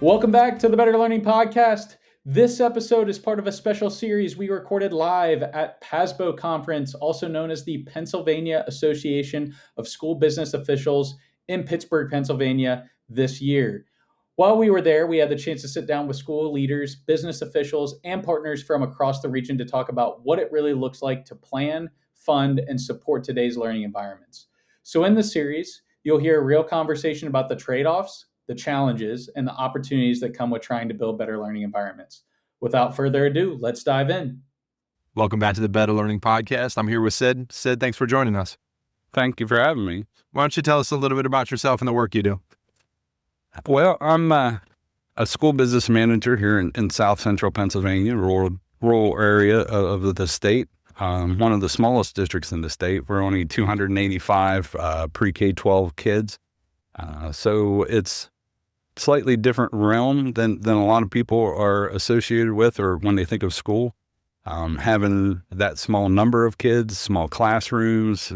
Welcome back to the Better Learning Podcast. This episode is part of a special series we recorded live at PASBO Conference, also known as the Pennsylvania Association of School Business Officials in Pittsburgh, Pennsylvania this year. While we were there, we had the chance to sit down with school leaders, business officials, and partners from across the region to talk about what it really looks like to plan, fund, and support today's learning environments. So in this series, you'll hear a real conversation about the trade-offs, the challenges, and the opportunities that come with trying to build better learning environments. Without further ado, let's dive in. Welcome back to the Better Learning Podcast. I'm here with Sid. Sid, thanks for joining us. Thank you for having me. Why don't you tell us a little bit about yourself and the work you do? Well, I'm a school business manager here in South Central Pennsylvania, rural area of the state. One of the smallest districts in the state. We're only 285 pre-K-12 kids. So it's slightly different realm than a lot of people are associated with or when they think of school. Having that small number of kids, small classrooms,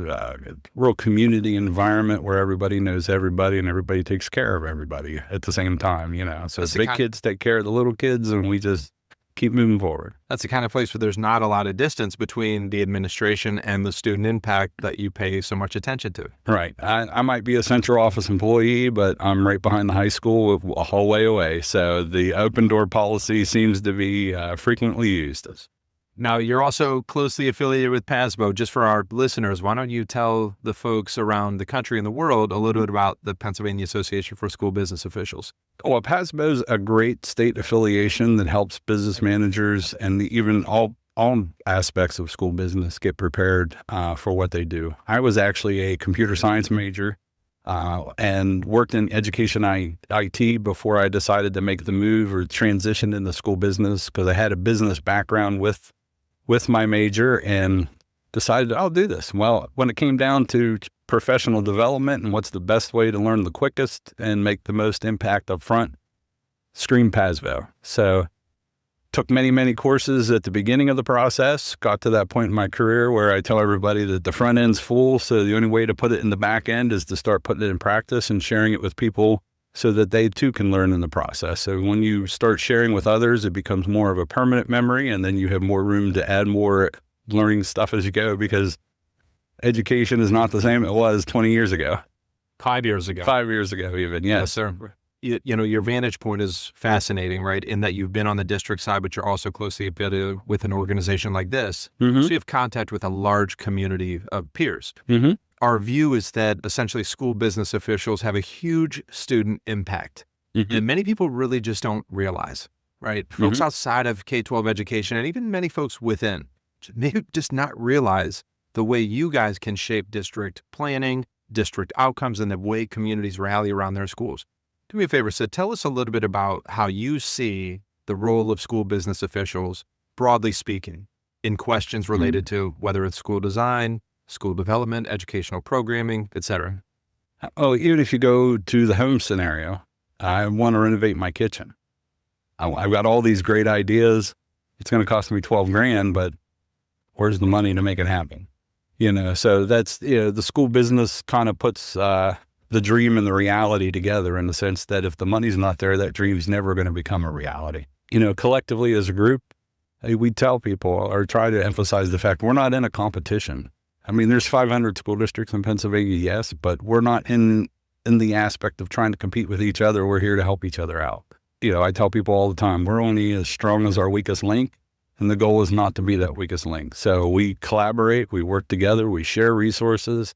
real community environment where everybody knows everybody and everybody takes care of everybody at the same time, So That's big kids take care of the little kids and we just keep moving forward. That's the kind of place where there's not a lot of distance between the administration and the student impact that you pay so much attention to. Right. I might be a central office employee, but I'm right behind the high school a hallway away. So the open door policy seems to be frequently used. Now, you're also closely affiliated with PASBO. Just for our listeners, why don't you tell the folks around the country and the world a little bit about the Pennsylvania Association for School Business Officials? Well, PASBO is a great state affiliation that helps business managers and even all aspects of school business get prepared for what they do. I was actually a computer science major and worked in education IT before I decided to make the move or transition into school business because I had a business background with my major and decided I'll do this. Well, when it came down to professional development and what's the best way to learn the quickest and make the most impact up front, scream PASBO. So took many courses at the beginning of the process, got to that point in my career where I tell everybody that the front end's full. So the only way to put it in the back end is to start putting it in practice and sharing it with people so that they too can learn in the process. So when you start sharing with others, it becomes more of a permanent memory, and then you have more room to add more learning stuff as you go because education is not the same it was 20 years ago. 5 years ago. 5 years ago even, yes. Yes, sir. Your vantage point is fascinating, right? In that you've been on the district side, but you're also closely affiliated with an organization like this. Mm-hmm. So you have contact with a large community of peers. Mm-hmm. Our view is that essentially school business officials have a huge student impact. Mm-hmm. And many people really just don't realize, right? Mm-hmm. Folks outside of K-12 education and even many folks within may just not realize the way you guys can shape district planning, district outcomes, and the way communities rally around their schools. Do me a favor, Sid, tell us a little bit about how you see the role of school business officials, broadly speaking, in questions related to whether it's school design, school development, educational programming, et cetera. Oh, even if you go to the home scenario, I want to renovate my kitchen. I've got all these great ideas. It's going to cost me $12,000, but where's the money to make it happen? So that's, the school business kind of puts the dream and the reality together in the sense that if the money's not there, that dream's never going to become a reality. Collectively as a group, we tell people or try to emphasize the fact we're not in a competition. I mean, there's 500 school districts in Pennsylvania, yes, but we're not in the aspect of trying to compete with each other. We're here to help each other out. I tell people all the time, we're only as strong as our weakest link, and the goal is not to be that weakest link. So we collaborate, we work together, we share resources.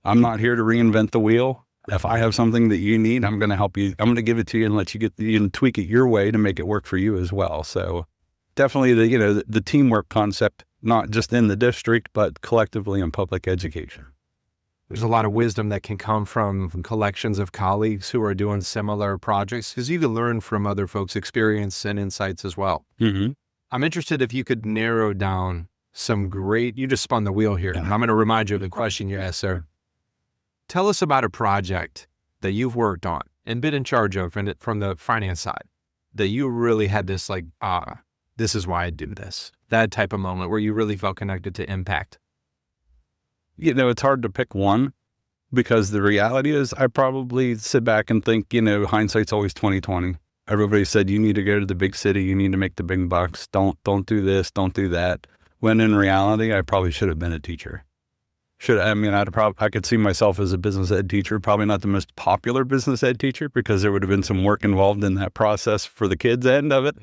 I'm not here to reinvent the wheel. If I have something that you need, I'm going to help you. I'm going to give it to you and let you tweak it your way to make it work for you as well. So definitely the teamwork concept, not just in the district, but collectively in public education. There's a lot of wisdom that can come from collections of colleagues who are doing similar projects because you can learn from other folks' experience and insights as well. Mm-hmm. I'm interested if you could narrow down you just spun the wheel here. Yeah. I'm going to remind you of the question you asked, sir. Tell us about a project that you've worked on and been in charge of from the finance side that you really had this this is why I do this. That type of moment where you really felt connected to impact. It's hard to pick one because the reality is I probably sit back and think, hindsight's always 20/20. Everybody said, you need to go to the big city. You need to make the big bucks. Don't do this. Don't do that. When in reality, I probably should have been a teacher. I could see myself as a business ed teacher, probably not the most popular business ed teacher because there would have been some work involved in that process for the kids' end of it.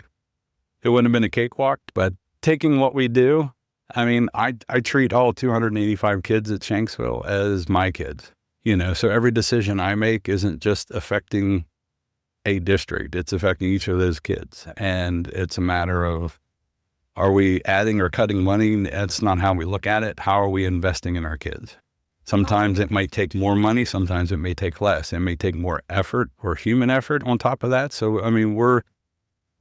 It wouldn't have been a cakewalk, but taking what we do, I treat all 285 kids at Shanksville as my kids, so every decision I make isn't just affecting a district, it's affecting each of those kids. And it's a matter of, are we adding or cutting money? That's not how we look at it. How are we investing in our kids? Sometimes it might take more money. Sometimes it may take less. It may take more effort or human effort on top of that. So,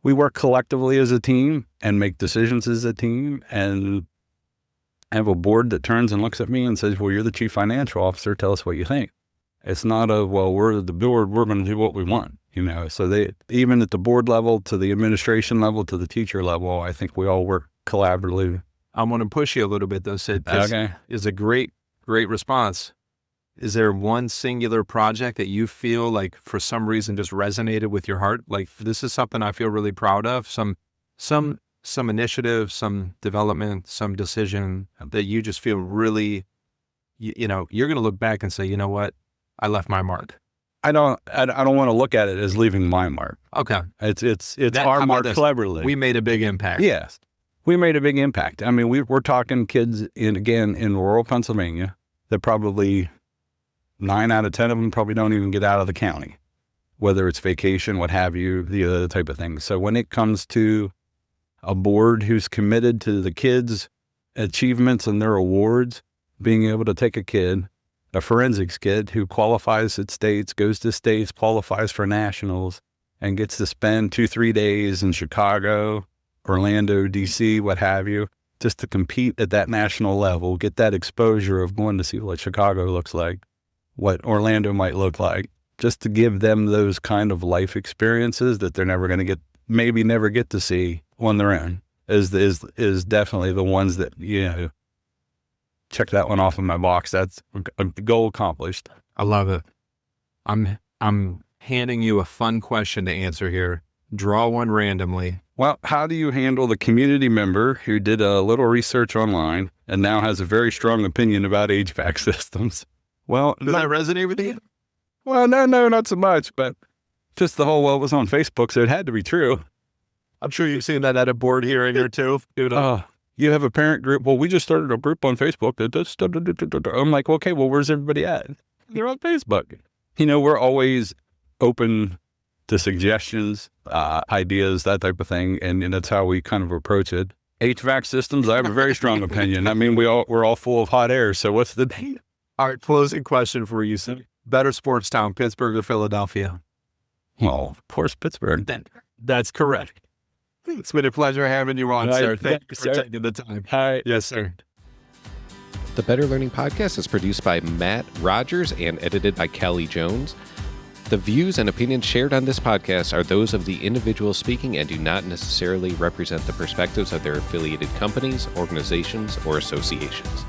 we work collectively as a team and make decisions as a team, and have a board that turns and looks at me and says, well, you're the chief financial officer. Tell us what you think. It's not we're the board. We're going to do what we want. So they, even at the board level, to the administration level, to the teacher level, I think we all work collaboratively. I want to push you a little bit though, Sid. Okay. Is a great response. Is there one singular project that you feel like for some reason just resonated with your heart? Like, this is something I feel really proud of. Some initiative, some development, some decision that you just feel really, you're going to look back and say, you know what? I left my mark. I don't want to look at it as leaving my mark. Okay. It's our mark cleverly. We made a big impact. Yes. We made a big impact. We're talking kids in rural Pennsylvania that probably 9 out of 10 of them probably don't even get out of the county, whether it's vacation, what have you, the other type of thing. So when it comes to a board who's committed to the kids' achievements and their awards, being able to take a kid, a forensics kid who qualifies at states, goes to states, qualifies for nationals, and gets to spend 2-3 days in Chicago, Orlando, DC, what have you, just to compete at that national level, get that exposure of going to see what Chicago looks like, what Orlando might look like, just to give them those kind of life experiences that they're never going to never get to see on their own, is definitely the ones that, check that one off in my box. That's a goal accomplished. I love it. I'm handing you a fun question to answer here. Draw one randomly. Well, how do you handle the community member who did a little research online and now has a very strong opinion about HVAC systems? Well, does that resonate with you? Well, no, not so much, but just the whole, it was on Facebook, so it had to be true. I'm sure you've seen that at a board hearing or two. You have a parent group. Well, we just started a group on Facebook. I'm like, okay, well, where's everybody at? They're on Facebook. We're always open to suggestions, ideas, that type of thing. And that's how we kind of approach it. HVAC systems, I have a very strong opinion. We're all full of hot air. So what's the data? All right, closing question for you, sir. Better sports town, Pittsburgh or Philadelphia? Well, of course, Pittsburgh. That's correct. It's been a pleasure having you on, sir. Thank you for sir. taking the time. Hi. Yes, sir. The Better Learning Podcast is produced by Matt Rogers and edited by Kelly Jones. The views and opinions shared on this podcast are those of the individual speaking and do not necessarily represent the perspectives of their affiliated companies, organizations, or associations.